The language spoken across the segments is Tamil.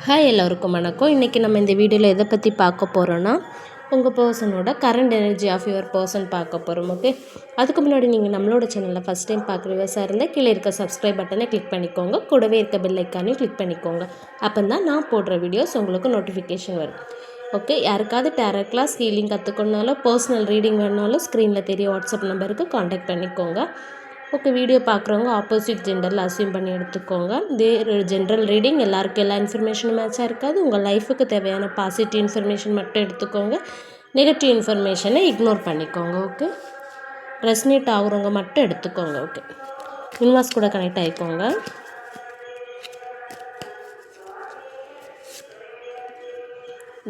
ஹாய் எல்லோருக்கும் வணக்கம். இன்றைக்கி நம்ம இந்த வீடியோவில் எதை பற்றி பார்க்க போகிறோன்னா உங்கள் பர்சனோட current energy of your person பார்க்க போகிறோம். ஓகே, அதுக்கு முன்னாடி நீங்கள் நம்மளோட சேனலில் ஃபஸ்ட் டைம் பார்க்குற விவசாயம் இருந்தால் கீழே இருக்க சப்ஸ்கிரைப் பட்டனை கிளிக் பண்ணிக்கோங்க. கூடவே இருக்க பெல் ஐக்கானையும் கிளிக் பண்ணிக்கோங்க. அப்போ தான் நான் போடுற வீடியோஸ் உங்களுக்கு நோட்டிஃபிகேஷன் வரும். ஓகே, யாருக்காவது டேரோ கிளாஸ் ஹீலிங் கற்றுக்கணுனாலும் பர்சனல் ரீடிங் வேணுனாலும் ஸ்க்ரீனில் தெரிய வாட்ஸ்அப் நம்பருக்கு காண்டாக்ட் பண்ணிக்கோங்க. ஓகே, வீடியோ பார்க்குறவங்க ஆப்போசிட் ஜெண்டரில் அஸ்யூம் பண்ணி எடுத்துக்கோங்க. இது ஜென்ரல் ரீடிங், எல்லாருக்கும் எல்லா இன்ஃபர்மேஷனும் மேட்சாக இருக்காது. உங்கள் லைஃபுக்கு தேவையான பாசிட்டிவ் இன்ஃபர்மேஷன் மட்டும் எடுத்துக்கோங்க. நெகட்டிவ் இன்ஃபர்மேஷனை இக்னோர் பண்ணிக்கோங்க. ஓகே, ரெஸ்னேட் ஆகுறவங்க மட்டும் எடுத்துக்கோங்க. ஓகே, யூனிவர்ஸ் கூட கனெக்ட் ஆகிக்கோங்க.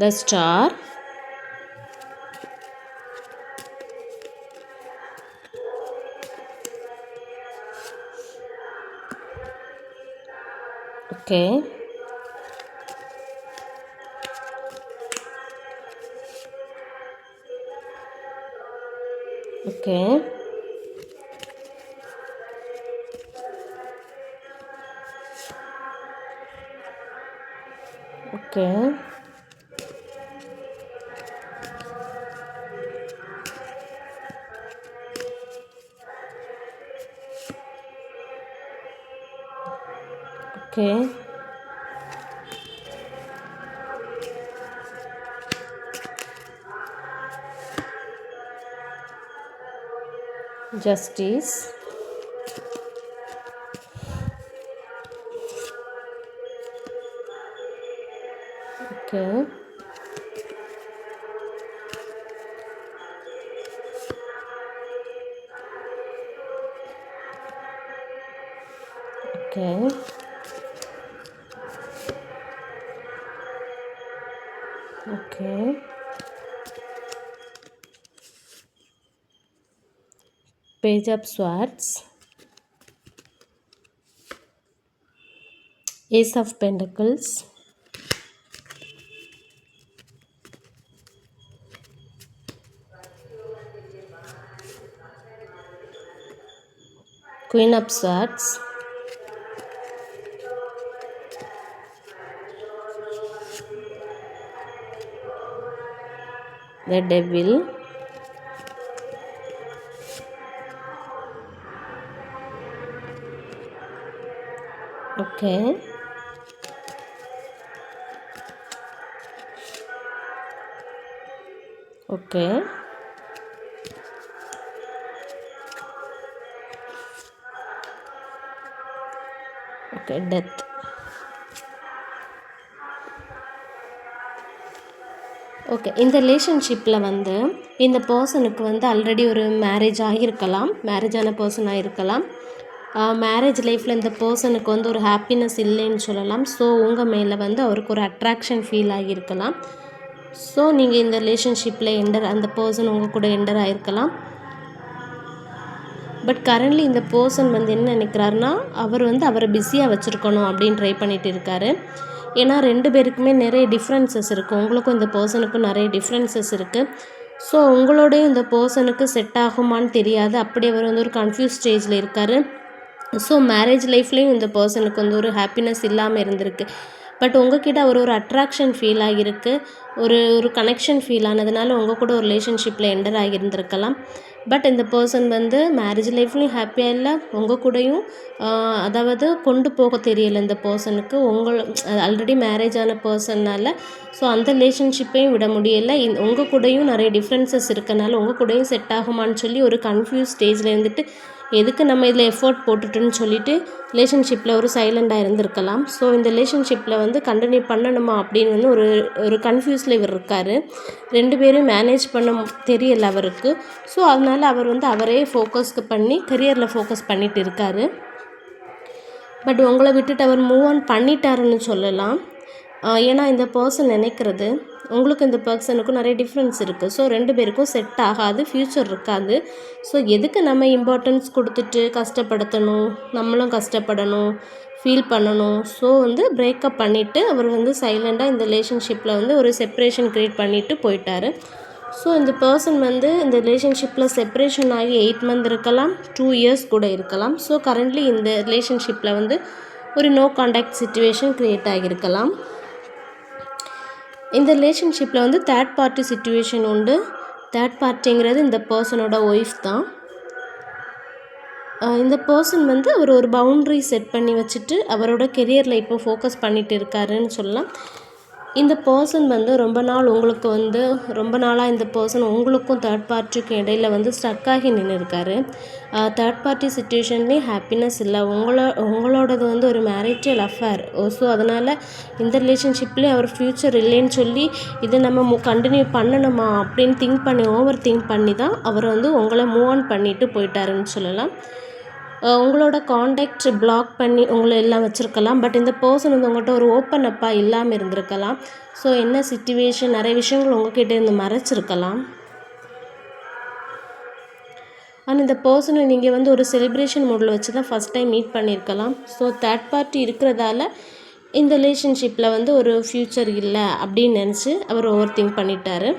The star, okay, okay, okay, okay, justice, okay, okay, okay, Page of Swords, Ace of Pentacles, Queen of Swords, the Devil, okay, okay, okay, Death. Okay, இந்த ரிலேஷன்ஷிப்பில் இந்த பர்சனுக்கு ஆல்ரெடி ஒரு மேரேஜ் ஆகியிருக்கலாம், மேரேஜான பர்சனாக இருக்கலாம். மேரேஜ் லைஃப்பில் இந்த பர்சனுக்கு ஒரு ஹாப்பினஸ் இல்லைன்னு சொல்லலாம். ஸோ உங்கள் மேலே அவருக்கு ஒரு அட்ராக்ஷன் ஃபீல் ஆகியிருக்கலாம். ஸோ நீங்கள் இந்த ரிலேஷன்ஷிப்பில் அந்த பர்சன் உங்கள் கூட என்டர் ஆகிருக்கலாம். பட் கரண்ட்லி இந்த பர்சன் என்ன நினைக்கிறாருன்னா அவர் அவரை பிஸியாக வச்சுருக்கணும் அப்படின்னு ட்ரை பண்ணிகிட்டு இருக்காரு. ஏன்னா 2 பேருக்குமே நிறைய டிஃப்ரென்சஸ் இருக்குது. உங்களுக்கும் இந்த பர்சனுக்கும் நிறைய டிஃப்ரென்சஸ் இருக்குது. ஸோ உங்களோடையும் இந்த பர்சனுக்கு செட் ஆகுமான்னு தெரியாது. அப்படி அவர் ஒரு கன்ஃபியூஸ் ஸ்டேஜில் இருக்கார். ஸோ மேரேஜ் லைஃப்லேயும் இந்த பர்சனுக்கு ஒரு ஹாப்பினஸ் இல்லாமல் இருந்திருக்கு. பட் உங்ககிட்ட அவர் ஒரு அட்ராக்ஷன் ஃபீல் ஆகியிருக்கு, ஒரு கனெக்ஷன் ஃபீல் ஆனதுனால உங்கள் கூட ஒரு ரிலேஷன்ஷிப்பில் என்டர் ஆகியிருந்திருக்கலாம். பட் இந்த பர்சன் மேரேஜ் லைஃப்லேயும் ஹாப்பியாக இல்லை, உங்கள் கூடயும் அதாவது கொண்டு போக தெரியலை இந்த பர்சனுக்கு. ஆல்ரெடி மேரேஜ் ஆன பர்சன்னால் ஸோ அந்த ரிலேஷன்ஷிப்பையும் விட முடியலை. உங்கள் கூடயும் நிறைய டிஃப்ரென்சஸ் இருக்கனால உங்கள் கூடயும் செட் ஆகுமான்னு சொல்லி ஒரு கன்ஃபியூஸ் ஸ்டேஜில் இருந்துட்டு எதுக்கு நம்ம இதில் எஃபோர்ட் போட்டுட்டுன்னு சொல்லிட்டு ரிலேஷன்ஷிப்பில் ஒரு சைலண்டாக இருந்திருக்கலாம். ஸோ இந்த ரிலேஷன்ஷிப்பில் கண்டினியூ பண்ணணுமா அப்படின்னு ஒரு கன்ஃபியூஸில் இவர் இருக்கார். 2 பேரும் மேனேஜ் பண்ண தெரியலை அவருக்கு. ஸோ அதனால் அவர் அவரே ஃபோக்கஸ்க்கு பண்ணி கரியரில் ஃபோக்கஸ் பண்ணிகிட்டு இருக்கார். பட் உங்களை விட்டுட்டு அவர் மூவ் ஆன் பண்ணிட்டாருன்னு சொல்லலாம். ஏன்னா இந்த பர்சன் நினைக்கிறது உங்களுக்கு இந்த பர்சனுக்கும் நிறைய டிஃப்ரென்ஸ் இருக்குது. ஸோ 2 பேருக்கும் செட் ஆகாது, ஃப்யூச்சர் இருக்காது. ஸோ எதுக்கு நம்ம இம்பார்ட்டன்ஸ் கொடுத்துட்டு கஷ்டப்படுத்தணும், நம்மளும் கஷ்டப்படணும், ஃபீல் பண்ணணும். ஸோ பிரேக்கப் பண்ணிவிட்டு அவர் சைலண்டாக இந்த ரிலேஷன்ஷிப்பில் ஒரு செப்பரேஷன் க்ரியேட் பண்ணிவிட்டு போயிட்டார். ஸோ இந்த பர்சன் இந்த ரிலேஷன்ஷிப்பில் செப்பரேஷன் ஆகி 8 மந்த் இருக்கலாம், 2 இயர்ஸ் கூட இருக்கலாம். ஸோ கரண்ட்லி இந்த ரிலேஷன்ஷிப்பில் ஒரு நோ கான்டாக்ட் சிச்சுவேஷன் க்ரியேட் ஆகியிருக்கலாம். இந்த ரிலேஷன்ஷிப்பில் வந்து தேர்ட் பார்ட்டி சிச்சுவேஷன் உண்டு. தேர்ட் பார்ட்டிங்கிறது இந்த பர்சனோட ஒய்ஃப் தான். இந்த பர்சன் வந்து அவர் ஒரு பவுண்ட்ரி செட் பண்ணி வச்சுட்டு அவரோட கெரியரில் இப்போ ஃபோக்கஸ் பண்ணிகிட்டு இருக்காருன்னு சொல்லலாம். இந்த பர்சன் வந்து ரொம்ப நாளாக இந்த பர்சன் உங்களுக்கும் தேர்ட் பார்ட்டிக்கும் இடையில் வந்து ஸ்டக் ஆகி நின்றுருக்காரு. தேர்ட் பார்ட்டி சிச்சுவேஷன்லேயும் ஹாப்பினஸ் இல்லை. உங்களோடது வந்து ஒரு மேரிட்டல் அஃபேர். ஸோ அதனால் இந்த ரிலேஷன்ஷிப்லேயும் அவர் ஃப்யூச்சர் இல்லைன்னு சொல்லி இதை நம்ம கண்டினியூ பண்ணணுமா அப்படின்னு ஓவர் திங்க் பண்ணி தான் அவர் வந்து உங்களை மூவ் ஆன் பண்ணிட்டு போயிட்டாருன்னு சொல்லலாம். உங்களோட காண்டாக்ட் பிளாக் பண்ணி உங்களை எல்லாம் வச்சுருக்கலாம். பட் இந்த பர்சன் வந்து உங்கள்கிட்ட ஒரு ஓப்பன் அப்பாக இல்லாமல் இருந்திருக்கலாம். ஸோ என்ன சிச்சுவேஷன், நிறைய விஷயங்கள் உங்கள்கிட்ட இருந்து மறைச்சிருக்கலாம். ஆனால் இந்த பர்சனை நீங்கள் வந்து ஒரு செலிப்ரேஷன் மோடில் வச்சு தான் ஃபஸ்ட் டைம் மீட் பண்ணியிருக்கலாம். ஸோ தேர்ட் பார்ட்டி இருக்கிறதால இந்த ரிலேஷன்ஷிப்பில் வந்து ஒரு ஃப்யூச்சர் இல்லை அப்படின்னு நினச்சி அவர் ஓவர் திங்க் பண்ணிட்டாரு.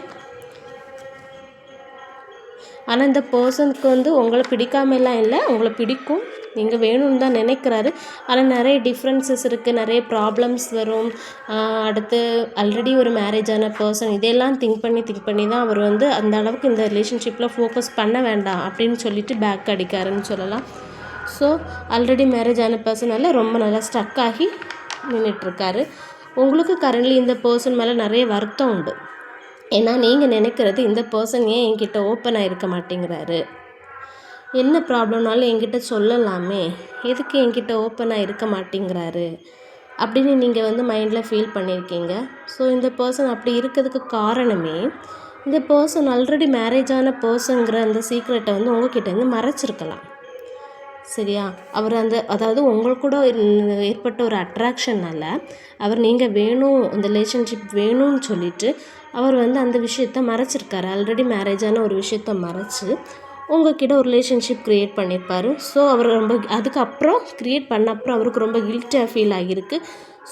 ஆனால் இந்த பர்சனுக்கு வந்து உங்களை பிடிக்காமலாம் இல்லை, உங்களை பிடிக்கும், நீங்கள் வேணும்னு தான் நினைக்கிறாரு. ஆனால் நிறைய டிஃப்ரென்சஸ் இருக்குது, நிறைய ப்ராப்ளம்ஸ் வரும். அடுத்து ஆல்ரெடி ஒரு மேரேஜ் ஆன பர்சன் இதெல்லாம் திங்க் பண்ணி தான் அவர் வந்து அந்த அளவுக்கு இந்த ரிலேஷன்ஷிப்பில் ஃபோக்கஸ் பண்ண வேண்டாம் அப்படின்னு சொல்லிட்டு பேக் அடிக்காருன்னு சொல்லலாம். ஸோ ஆல்ரெடி மேரேஜ் ஆன பர்சனால் ரொம்ப நல்லா ஸ்டக் ஆகி நின்றுட்டுருக்காரு. உங்களுக்கு கரண்ட்லி இந்த பர்சன் மேலே நிறைய வருத்தம் உண்டு. ஏன்னா நீங்கள் நினைக்கிறது இந்த பர்சன் ஏன் என்கிட்ட ஓப்பனாக இருக்க மாட்டேங்கிறாரு, என்ன ப்ராப்ளம்னாலும் என்கிட்ட சொல்லலாமே, எதுக்கு என்கிட்ட ஓப்பனாக இருக்க மாட்டேங்கிறாரு அப்படின்னு நீங்கள் வந்து மைண்டில் ஃபீல் பண்ணியிருக்கீங்க. ஸோ இந்த பர்சன் அப்படி இருக்கிறதுக்கு காரணமே இந்த பர்சன் ஆல்ரெடி மேரேஜ் ஆன பர்சனுங்கிற அந்த சீக்ரெட்டை வந்து உங்ககிட்டேருந்து மறைச்சிருக்கலாம். சரியா? அவர் அதாவது உங்களுக்கு கூட ஏற்பட்ட ஒரு அட்ராக்ஷனால் அவர் நீங்கள் வேணும், இந்த ரிலேஷன்ஷிப் வேணும்னு சொல்லிவிட்டு அவர் வந்து அந்த விஷயத்த மறைச்சிருக்காரு. ஆல்ரெடி மேரேஜான ஒரு விஷயத்த மறைச்சி உங்கள்கிட்ட ஒரு ரிலேஷன்ஷிப் க்ரியேட் பண்ணியிருப்பார். ஸோ அவர் ரொம்ப அதுக்கப்புறம் க்ரியேட் பண்ண அப்புறம் அவருக்கு ரொம்ப கில்ட்டியாக ஃபீல் ஆகியிருக்கு.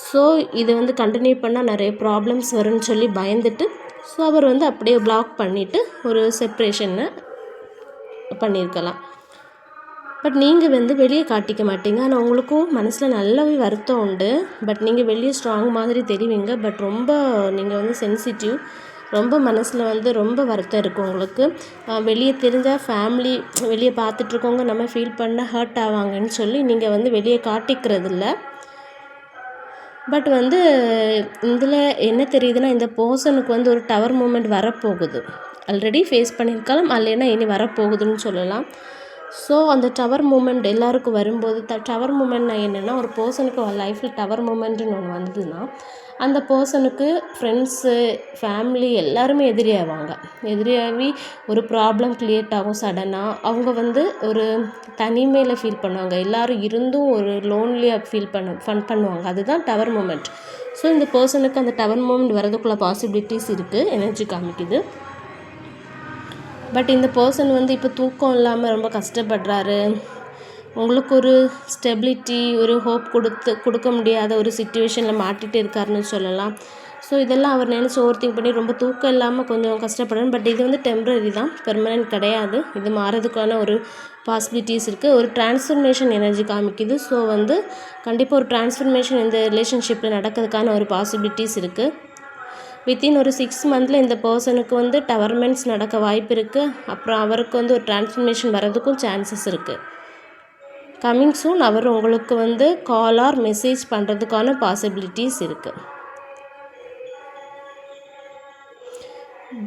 ஸோ இதை வந்து கண்டினியூ பண்ணால் நிறைய ப்ராப்ளம்ஸ் வரும்னு சொல்லி பயந்துட்டு ஸோ அவர் வந்து அப்படியே பிளாக் பண்ணிவிட்டு ஒரு செப்ரேஷனை பண்ணியிருக்கலாம். பட் நீங்கள் வந்து வெளியே காட்டிக்க மாட்டீங்க. ஆனால் உங்களுக்கும் மனசில் நல்லாவே வருத்தம் உண்டு. பட் நீங்கள் வெளியே ஸ்ட்ராங் மாதிரி தெரிவிங்க. பட் ரொம்ப நீங்கள் வந்து சென்சிட்டிவ், ரொம்ப மனசில் வந்து ரொம்ப வருத்தம் இருக்குது உங்களுக்கு. வெளியே தெரிஞ்சால் ஃபேமிலி வெளியே பார்த்துட்ருக்கவங்க நம்ம ஃபீல் பண்ண ஹர்ட் ஆவாங்கன்னு சொல்லி நீங்கள் வந்து வெளியே காட்டிக்கிறதில்ல. பட் வந்து இதில் என்ன தெரியுதுன்னா இந்த பர்சனுக்கு வந்து ஒரு டவர் மூமெண்ட் வரப்போகுது. ஆல்ரெடி ஃபேஸ் பண்ணியிருக்கலாம், இல்லைன்னா இனி வரப்போகுதுன்னு சொல்லலாம். ஸோ அந்த டவர் மூமெண்ட் எல்லாருக்கும் வரும்போது டவர் மூமெண்ட்னா என்னென்னா, ஒரு பர்சனுக்கு லைஃப்பில் டவர் மூமெண்ட்டுன்னு ஒன்று வந்ததுன்னா அந்த பர்சனுக்கு ஃப்ரெண்ட்ஸு, ஃபேமிலி எல்லாருமே எதிரியாகி ஒரு ப்ராப்ளம் க்ரியேட் ஆகும். சடனாக அவங்க வந்து ஒரு தனிமையில் ஃபீல் பண்ணுவாங்க. எல்லோரும் இருந்தும் ஒரு லோன்லியாக ஃபன் பண்ணுவாங்க. அதுதான் டவர் மூமெண்ட். ஸோ இந்த பர்சனுக்கு அந்த டவர் மூமெண்ட் வரதுக்குள்ள பாசிபிலிட்டிஸ் இருக்குது, எனர்ஜி காமிக்குது. பட் இந்த பர்சன் வந்து இப்போ தூக்கம் இல்லாமல் ரொம்ப கஷ்டப்படுறாரு. உங்களுக்கு ஒரு ஸ்டெபிலிட்டி, ஒரு ஹோப் கொடுக்க முடியாத ஒரு சிச்சுவேஷனில் மாட்டிகிட்டு இருக்காருன்னு சொல்லலாம். ஸோ இதெல்லாம் அவர் நினச்சி ஓவர் திங்க் பண்ணி ரொம்ப தூக்கம் இல்லாமல் கொஞ்சம் கஷ்டப்படுறாரு. பட் இது வந்து டெம்ப்ரரி தான், பெர்மனன்ட் கிடையாது. இது மாறதுக்கான ஒரு பாசிபிலிட்டிஸ் இருக்குது. ஒரு டிரான்ஸ்ஃபர்மேஷன் எனர்ஜி காமிக்குது. ஸோ வந்து கண்டிப்பாக ஒரு டிரான்ஸ்ஃபர்மேஷன் இந்த ரிலேஷன்ஷிப்பில் நடக்கிறதுக்கான ஒரு பாசிபிலிட்டிஸ் இருக்குது. வித்தின் ஒரு 6 மந்தில் இந்த பர்சனுக்கு வந்து டவர்மெண்ட்ஸ் நடக்க வாய்ப்பு இருக்குது. அப்புறம் அவருக்கு வந்து ஒரு டிரான்ஸ்ஃபர்மேஷன் வர்றதுக்கும் சான்சஸ் இருக்குது. கம்மிங் சூன் அவர் உங்களுக்கு வந்து கால் ஆர் மெசேஜ் பண்ணுறதுக்கான பாசிபிலிட்டிஸ் இருக்குது.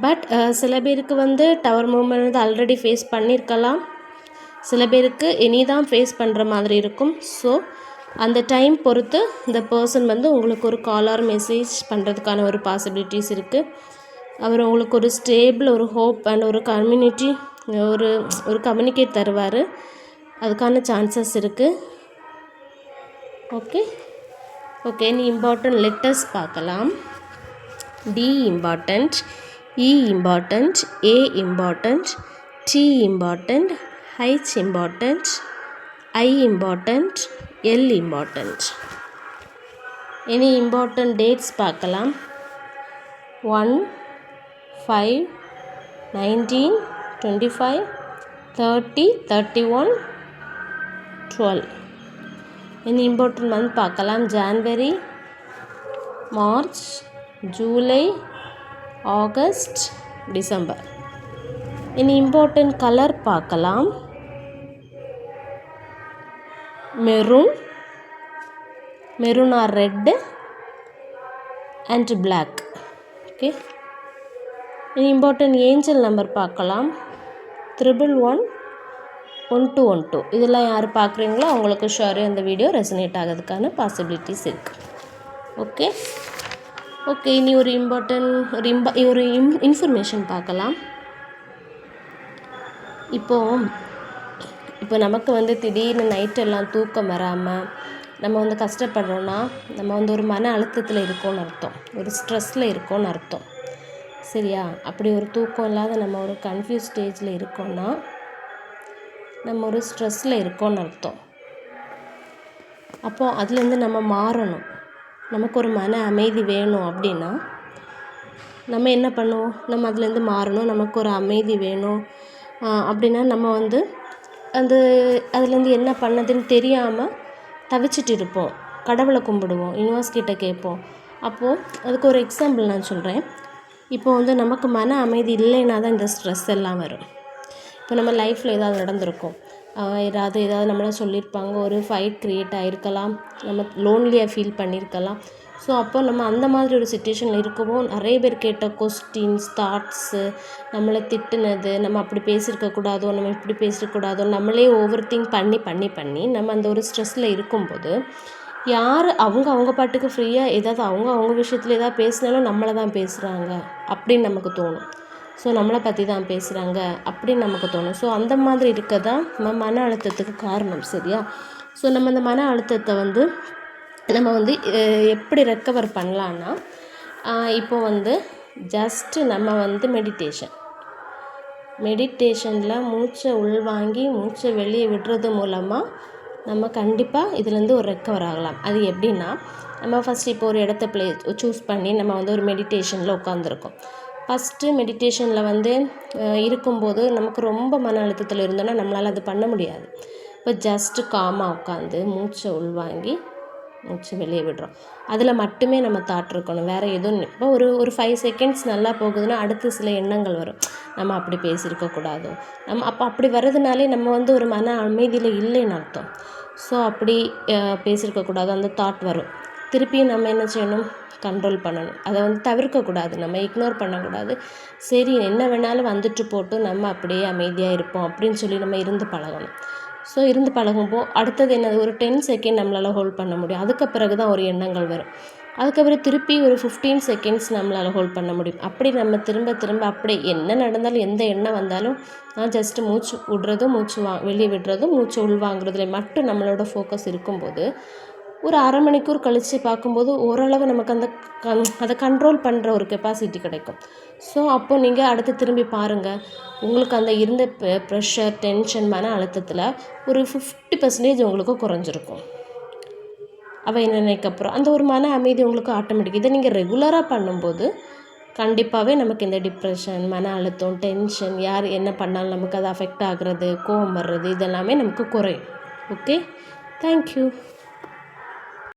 பட் சில பேருக்கு வந்து டவர் மூமெண்ட் வந்து ஆல்ரெடி ஃபேஸ் பண்ணியிருக்கலாம், சில பேருக்கு இனி தான் ஃபேஸ் பண்ணுற மாதிரி இருக்கும். ஸோ அந்த டைம் பொறுத்து இந்த பர்சன் வந்து உங்களுக்கு ஒரு கால் ஆர் மெசேஜ் பண்ணுறதுக்கான ஒரு பாசிபிலிட்டிஸ் இருக்குது. அவர் உங்களுக்கு ஒரு ஸ்டேபிள், ஒரு ஹோப் அண்ட் ஒரு கம்யூனிட்டி, ஒரு கம்யூனிகேட் தருவார். அதுக்கான சான்சஸ் இருக்குது. ஓகே நீ இம்பார்ட்டன்ட் லெட்டர்ஸ் பார்க்கலாம். D important, E important, A important, D important, H important, I important, L important. இனி இம்பார்ட்டண்ட் டேட்ஸ் பார்க்கலாம். 1, 5, 19, 25, 30, 31, 12. இனி இம்பார்ட்டண்ட் மந்த் பார்க்கலாம். January, March, July, August, December. இனி இம்பார்ட்டன்ட் கலர் பார்க்கலாம். Maroon or red and black. Okay. இனி இம்பார்ட்டன்ட் ஏஞ்சல் நம்பர் பார்க்கலாம். 111 1212. இதெல்லாம் யார் பார்க்குறீங்களோ அவங்களுக்கு ஷுவராக இந்த வீடியோ ரெசனேட் ஆகிறதுக்கான பாசிபிலிட்டிஸ் இருக்குது. ஓகே. இனி ஒரு இன்ஃபர்மேஷன் பார்க்கலாம். இப்போ நமக்கு வந்து திடீர்னு நைட்டெல்லாம் தூக்கம் வராமல் நம்ம வந்து கஷ்டப்படுறோன்னா நம்ம வந்து ஒரு மன அழுத்தத்தில் இருக்கோன்னு அர்த்தம், ஒரு ஸ்ட்ரெஸ்ஸில் இருக்கோன்னு அர்த்தம். சரியா? அப்படி ஒரு தூக்கம் இல்லாத நம்ம ஒரு கன்ஃபியூஸ் ஸ்டேஜில் இருக்கோன்னா நம்ம ஒரு ஸ்ட்ரெஸ்ஸில் இருக்கோன்னு அர்த்தம். அப்போது அதுலேருந்து நம்ம மாறணும். நமக்கு ஒரு மன அமைதி வேணும் அப்படின்னா நம்ம என்ன பண்ணுவோம்? நம்ம அதுலேருந்து மாறணும். நமக்கு ஒரு அமைதி வேணும் அப்படின்னா நம்ம வந்து அதுலேருந்து என்ன பண்ணதுன்னு தெரியாமல் தவிச்சிட்டு இருப்போம். கடவுளை கும்பிடுவோம், யூனிவர்ஸ் கிட்ட கேட்போம். அப்போது அதுக்கு ஒரு எக்ஸாம்பிள் நான் சொல்கிறேன். இப்போ வந்து நமக்கு மன அமைதி இல்லைன்னா தான் இந்த ஸ்ட்ரெஸ் எல்லாம் வரும். இப்போ நம்ம லைஃப்பில் ஏதாவது நடந்திருக்கும், ஏதாவது நம்மளை சொல்லியிருப்பாங்க, ஒரு ஃபைட் க்ரியேட் ஆகிருக்கலாம், நம்ம லோன்லியாக ஃபீல் பண்ணியிருக்கலாம். ஸோ அப்போ நம்ம அந்த மாதிரி ஒரு சிச்சுவேஷனில் இருக்கவோ நிறைய பேர் கேட்ட கொஸ்டின்ஸ், தாட்ஸு, நம்மளை திட்டுனது, நம்ம அப்படி பேசியிருக்கக்கூடாதோ, நம்ம இப்படி பேசியிருக்கக்கூடாதோ, நம்மளே ஓவர் திங்க் பண்ணி நம்ம அந்த ஒரு ஸ்ட்ரெஸ்ஸில் இருக்கும்போது யார் அவங்க பாட்டுக்கு ஃப்ரீயாக ஏதாவது அவங்க விஷயத்தில் ஏதாவது பேசினாலும் நம்மளை தான் பேசுகிறாங்க அப்படின்னு நமக்கு தோணும். ஸோ நம்மளை பற்றி தான் பேசுகிறாங்க அப்படின்னு நமக்கு தோணும். ஸோ அந்த மாதிரி இருக்க தான் நம்ம மன அழுத்தத்துக்கு காரணம். சரியா? ஸோ நம்ம அந்த மன அழுத்தத்தை வந்து நம்ம வந்து எப்படி ரெக்கவர் பண்ணலான்னா, இப்போ வந்து ஜஸ்ட்டு நம்ம வந்து மெடிடேஷனில் மூச்சை உள்வாங்கி மூச்சை வெளியே விடுறது மூலமாக நம்ம கண்டிப்பாக இதுலேருந்து ஒரு ரெக்கவர் ஆகலாம். அது எப்படின்னா, நம்ம ஃபஸ்ட்டு இப்போ ஒரு இடத்த சூஸ் பண்ணி நம்ம வந்து ஒரு மெடிடேஷனில் உட்காந்துருக்கோம். ஃபஸ்ட்டு மெடிடேஷனில் வந்து இருக்கும்போது நமக்கு ரொம்ப மன அழுத்தத்தில் இருந்தோன்னா நம்மளால் அது பண்ண முடியாது. இப்போ ஜஸ்ட்டு காமாக உட்காந்து மூச்சை உள்வாங்கி மூச்சு வெளியே விடுறோம். அதில் மட்டுமே நம்ம தாட் இருக்கணும், வேறு எதுவும். இப்போ ஒரு 5 செகண்ட்ஸ் நல்லா போகுதுன்னா அடுத்து சில எண்ணங்கள் வரும், நம்ம அப்படி பேசியிருக்கக்கூடாதோ, நம்ம அப்படி வர்றதுனாலே நம்ம வந்து ஒரு மன அமைதியில் இல்லைன்னு அர்த்தம். ஸோ அப்படி பேசியிருக்கக்கூடாது அந்த தாட் வரும். திருப்பியும் நம்ம என்ன செய்யணும்? கண்ட்ரோல் பண்ணணும். அதை வந்து தவிர்க்கக்கூடாது, நம்ம இக்னோர் பண்ணக்கூடாது. சரி என்ன வேணாலும் வந்துட்டு போட்டு நம்ம அப்படியே அமைதியாக இருப்போம் அப்படின்னு சொல்லி நம்ம இருந்து பழகணும். ஸோ இருந்து பழகும்போது அடுத்தது என்னது? ஒரு 10 செகண்ட் நம்மளால் ஹோல்ட் பண்ண முடியும். அதுக்கு பிறகு தான் ஒரு எண்ணங்கள் வரும். அதுக்கப்புறம் திருப்பி ஒரு 15 செகண்ட்ஸ் நம்மளால் ஹோல்ட் பண்ண முடியும். அப்படி நம்ம திரும்ப அப்படி என்ன நடந்தாலும் எந்த எண்ணம் வந்தாலும் நான் ஜஸ்ட்டு மூச்சு விடுறதும் வெளியே விடுறதும் மூச்சு உள்வாங்கிறதுல மட்டும் நம்மளோட ஃபோக்கஸ் இருக்கும்போது ஒரு அரை மணிக்கூர் கழித்து பார்க்கும்போது ஓரளவு நமக்கு அதை கண்ட்ரோல் பண்ணுற ஒரு கெப்பாசிட்டி கிடைக்கும். ஸோ அப்போ நீங்கள் அடுத்து திரும்பி பாருங்கள், உங்களுக்கு அந்த இருந்த ப்ரெஷர், டென்ஷன், மன அழுத்தத்தில் ஒரு 50% உங்களுக்கு குறைஞ்சிருக்கும். நினைக்கப்புறம் அந்த ஒரு மன அமைதி உங்களுக்கு ஆட்டோமேட்டிக். இதை நீங்கள் ரெகுலராக பண்ணும்போது கண்டிப்பாகவே நமக்கு இந்த டிப்ரெஷன், மன அழுத்தம், டென்ஷன், யார் என்ன பண்ணாலும் நமக்கு அது அஃபெக்ட் ஆகிறது, கோவம் வர்றது, இதெல்லாமே நமக்கு குறையும். Okay, thank you.